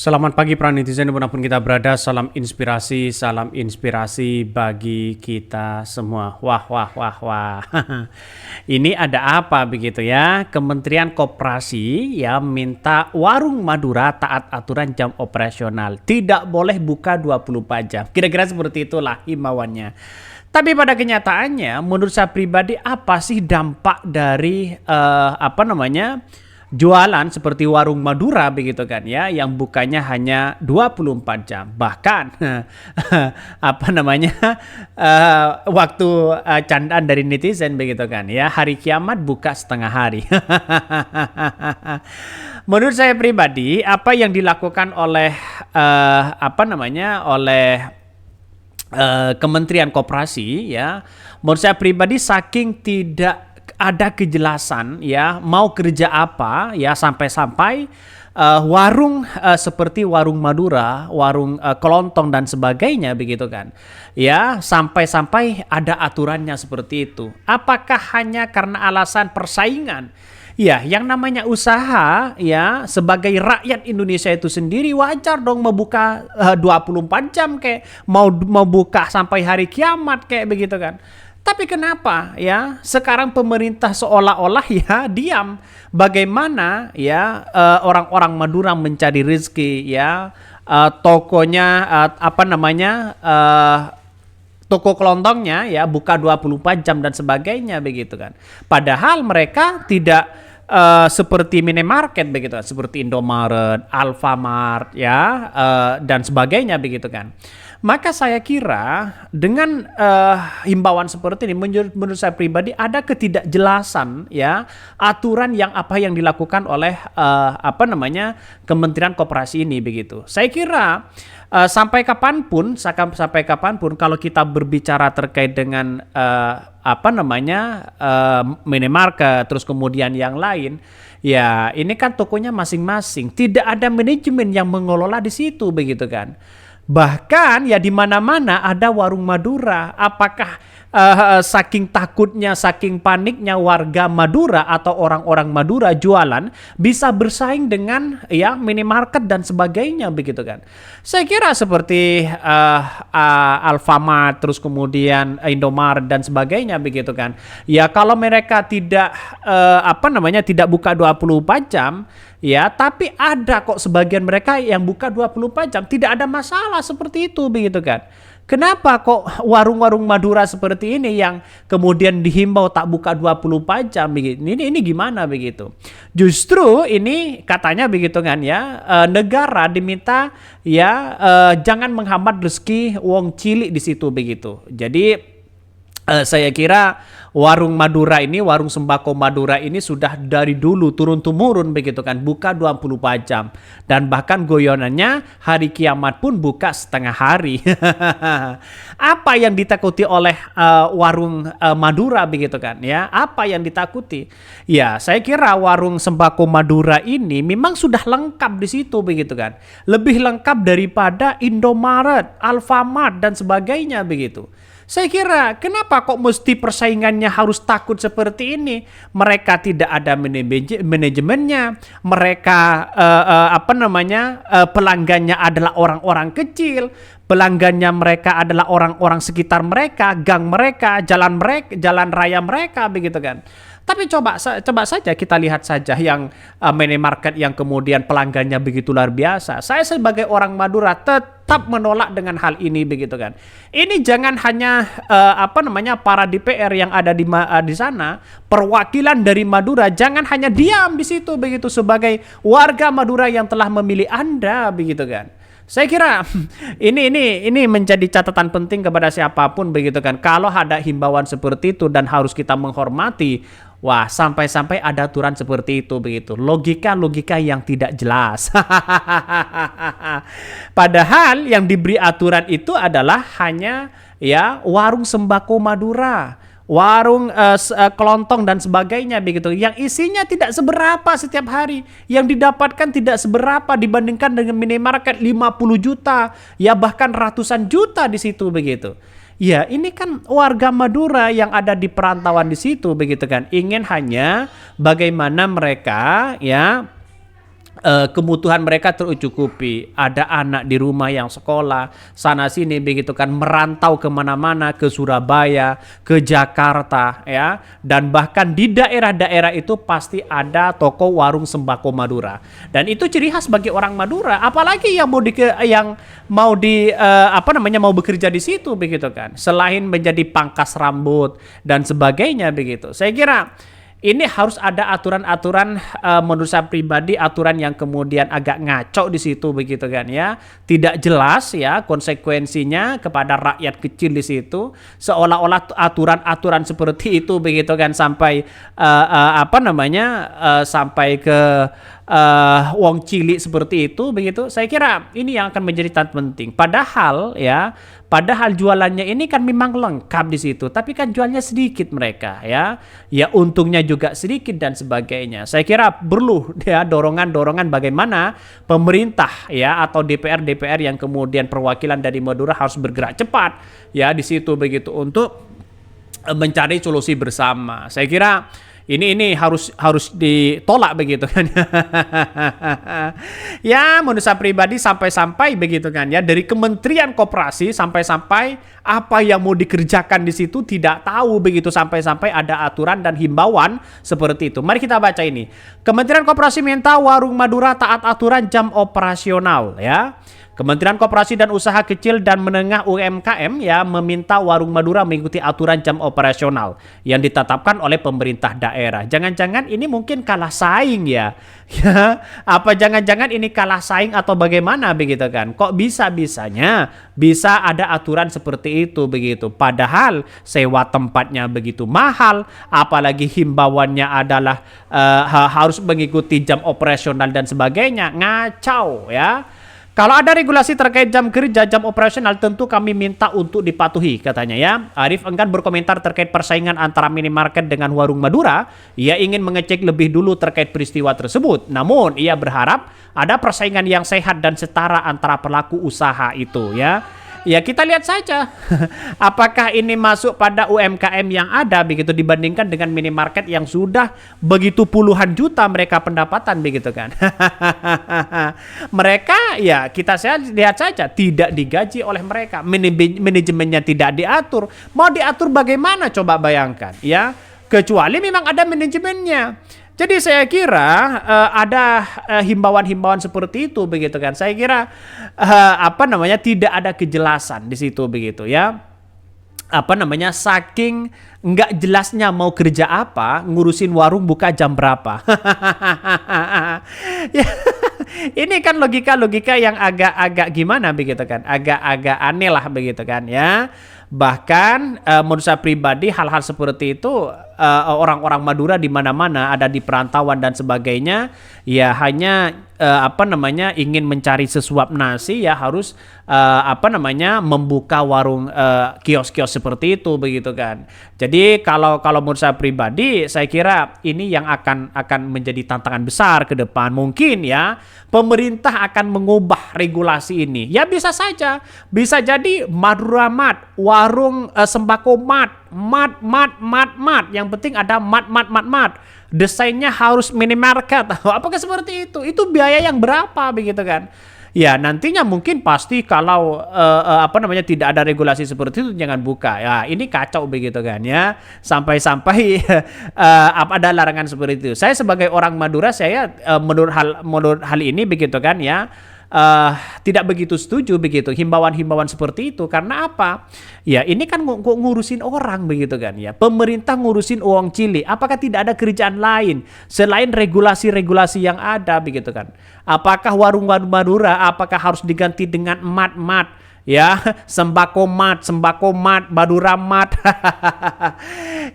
Selamat pagi para netizen dimanapun kita berada, salam inspirasi bagi kita semua. Wah, wah, wah, wah. Ini ada apa begitu ya? Kementerian Koperasi ya minta warung Madura taat aturan jam operasional. Tidak boleh buka 24 jam. Kira-kira seperti itulah himbauannya. Tapi pada kenyataannya, menurut saya pribadi, apa sih dampak dari jualan seperti warung Madura begitu kan ya, yang bukanya hanya 24 jam. Bahkan waktu candaan dari netizen begitu kan ya, hari kiamat buka setengah hari. Menurut saya pribadi, apa yang dilakukan oleh Kementerian Koperasi ya, menurut saya pribadi saking tidak ada kejelasan ya mau kerja apa ya, sampai-sampai warung seperti warung Madura, warung kelontong dan sebagainya begitu kan ya, sampai-sampai ada aturannya seperti itu. Apakah hanya karena alasan persaingan? Ya, yang namanya usaha ya, sebagai rakyat Indonesia itu sendiri wajar dong membuka 24 jam kayak mau buka sampai hari kiamat kayak begitu kan. Tapi kenapa ya sekarang pemerintah seolah-olah ya diam bagaimana ya orang-orang Madura mencari rezeki ya, tokonya toko kelontongnya ya buka 24 jam dan sebagainya begitu kan. Padahal mereka tidak seperti minimarket begitu kan, seperti Indomaret, Alfamart ya dan sebagainya begitu kan. Maka saya kira dengan himbauan seperti ini, menurut saya pribadi ada ketidakjelasan ya aturan yang dilakukan oleh Kementerian Koperasi ini begitu. Saya kira sampai kapanpun kalau kita berbicara terkait dengan minimarket terus kemudian yang lain, ya ini kan tokonya masing-masing, tidak ada manajemen yang mengelola di situ begitu kan. Bahkan ya di mana-mana ada warung Madura. Apakah saking takutnya, saking paniknya warga Madura atau orang-orang Madura jualan bisa bersaing dengan ya minimarket dan sebagainya begitu kan? Saya kira seperti Alfamart terus kemudian Indomaret dan sebagainya begitu kan. Ya kalau mereka tidak tidak buka 24 jam ya, tapi ada kok sebagian mereka yang buka 24 jam, tidak ada masalah seperti itu begitu kan. Kenapa kok warung-warung Madura seperti ini yang kemudian dihimbau tak buka 24 jam begitu? Ini gimana begitu? Justru ini katanya begitu kan ya, negara diminta ya jangan menghambat rezeki wong cilik di situ begitu. Jadi saya kira warung Madura ini, warung sembako Madura ini sudah dari dulu turun-temurun begitu kan, buka 24 jam. Dan bahkan goyonannya hari kiamat pun buka setengah hari. Apa yang ditakuti oleh warung Madura begitu kan ya? Apa yang ditakuti? Ya, saya kira warung sembako Madura ini memang sudah lengkap di situ begitu kan. Lebih lengkap daripada Indomaret, Alfamart dan sebagainya begitu. Saya kira kenapa kok mesti persaingannya harus takut seperti ini? Mereka tidak ada manajemennya, mereka pelanggannya adalah orang-orang kecil, pelanggannya mereka adalah orang-orang sekitar mereka, gang mereka, jalan raya mereka begitu kan. Tapi coba saja kita lihat saja yang minimarket yang kemudian pelanggannya begitu luar biasa. Saya sebagai orang Madura tetap menolak dengan hal ini begitu kan. Ini jangan hanya para DPR yang ada di sana, perwakilan dari Madura jangan hanya diam di situ begitu sebagai warga Madura yang telah memilih Anda begitu kan. Saya kira ini menjadi catatan penting kepada siapapun begitu kan. Kalau ada himbauan seperti itu dan harus kita menghormati, wah sampai-sampai ada aturan seperti itu begitu. Logika yang tidak jelas. Padahal yang diberi aturan itu adalah hanya ya warung sembako Madura, warung kelontong dan sebagainya begitu, yang isinya tidak seberapa setiap hari, yang didapatkan tidak seberapa dibandingkan dengan minimarket 50 juta ya bahkan ratusan juta di situ begitu. Ya ini kan warga Madura yang ada di perantauan di situ begitu kan, ingin hanya bagaimana mereka ya kebutuhan mereka tercukupi, ada anak di rumah yang sekolah sana sini begitu kan, merantau kemana-mana, ke Surabaya, ke Jakarta ya, dan bahkan di daerah-daerah itu pasti ada toko warung sembako Madura, dan itu ciri khas bagi orang Madura, apalagi yang mau bekerja di situ begitu kan, selain menjadi pangkas rambut dan sebagainya begitu. Saya kira ini harus ada aturan-aturan, menurut saya pribadi, aturan yang kemudian agak ngaco di situ begitu kan ya, tidak jelas ya konsekuensinya kepada rakyat kecil di situ, seolah-olah aturan-aturan seperti itu begitu kan sampai sampai ke wong cilik seperti itu begitu. Saya kira ini yang akan menjadi tantangan penting. Padahal jualannya ini kan memang lengkap di situ, tapi kan jualnya sedikit mereka ya. Ya untungnya juga sedikit dan sebagainya. Saya kira perlu ya dorongan-dorongan bagaimana pemerintah ya atau DPR yang kemudian perwakilan dari Madura harus bergerak cepat ya di situ begitu untuk mencari solusi bersama. Saya kira ini harus ditolak begitu kan. Ya menurut saya pribadi sampai begitu kan ya, dari Kementerian Koperasi sampai apa yang mau dikerjakan di situ tidak tahu begitu, sampai ada aturan dan himbauan seperti itu. Mari kita baca ini. Kementerian Koperasi minta warung Madura taat aturan jam operasional ya. Kementerian Koperasi dan Usaha Kecil dan Menengah UMKM ya meminta warung Madura mengikuti aturan jam operasional yang ditetapkan oleh pemerintah daerah. Jangan-jangan ini mungkin kalah saing ya. Ya, apa jangan-jangan ini kalah saing atau bagaimana begitu kan? Kok bisa-bisanya bisa ada aturan seperti itu begitu. Padahal sewa tempatnya begitu mahal, apalagi himbauannya adalah harus mengikuti jam operasional dan sebagainya. Ngacau ya. Kalau ada regulasi terkait jam kerja, jam operasional, tentu kami minta untuk dipatuhi, katanya ya. Arif enggan berkomentar terkait persaingan antara minimarket dengan warung Madura. Ia ingin mengecek lebih dulu terkait peristiwa tersebut. Namun, ia berharap ada persaingan yang sehat dan setara antara pelaku usaha itu ya. Ya kita lihat saja apakah ini masuk pada UMKM yang ada begitu dibandingkan dengan minimarket yang sudah begitu puluhan juta mereka pendapatan begitu kan. Mereka ya lihat saja tidak digaji oleh mereka, manajemennya tidak diatur. Mau diatur bagaimana coba bayangkan ya, kecuali memang ada manajemennya. Jadi saya kira ada himbauan-himbauan seperti itu begitu kan. Saya kira tidak ada kejelasan di situ begitu ya. Saking nggak jelasnya mau kerja apa, ngurusin warung buka jam berapa. Ya, ini kan logika yang agak gimana begitu kan. Agak aneh lah begitu kan ya. Bahkan menurut saya pribadi hal-hal seperti itu orang-orang Madura di mana-mana ada di perantauan dan sebagainya ya hanya ingin mencari sesuap nasi ya harus membuka warung kios-kios seperti itu begitu kan. Jadi kalau menurut saya pribadi saya kira ini yang akan menjadi tantangan besar ke depan. Mungkin ya pemerintah akan mengubah regulasi ini. Ya bisa saja, bisa jadi Madura Mart, warung sembako mat. Yang penting ada mat. Desainnya harus minimarket. Apakah seperti itu? Itu biaya yang berapa begitu kan? Ya nantinya mungkin pasti kalau tidak ada regulasi seperti itu jangan buka. Ya ini kacau begitu kan ya. Sampai ada larangan seperti itu. Saya sebagai orang Madura saya menurut hal ini begitu kan ya. Tidak begitu setuju begitu himbauan-himbauan seperti itu. Karena apa? Ya ini kan ngurusin orang begitu kan ya. Pemerintah ngurusin uang cilik. Apakah tidak ada kerjaan lain selain regulasi-regulasi yang ada begitu kan? Apakah warung-warung Madura apakah harus diganti dengan mat ya, sembako mat, Madura mat.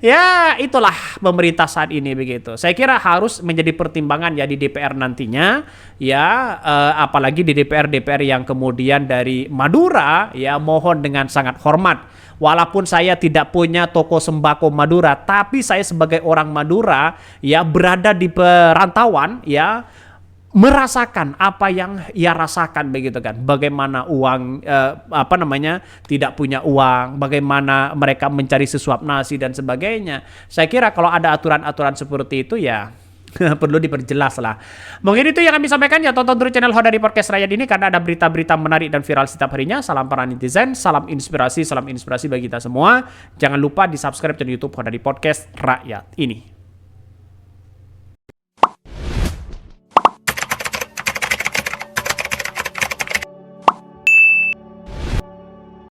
Ya itulah pemerintah saat ini begitu. Saya kira harus menjadi pertimbangan ya di DPR nantinya ya, apalagi di DPR yang kemudian dari Madura ya, mohon dengan sangat hormat. Walaupun saya tidak punya toko sembako Madura, tapi saya sebagai orang Madura ya berada di perantauan ya, merasakan apa yang ia rasakan begitu kan, bagaimana uang tidak punya uang, bagaimana mereka mencari sesuap nasi dan sebagainya. Saya kira kalau ada aturan-aturan seperti itu ya Perlu diperjelas lah. Mungkin itu yang kami sampaikan ya, tonton terus channel Hodari Podcast Rakyat ini karena ada berita-berita menarik dan viral setiap harinya. Salam para netizen, salam inspirasi bagi kita semua. Jangan lupa di subscribe channel YouTube Hodari Podcast Rakyat ini.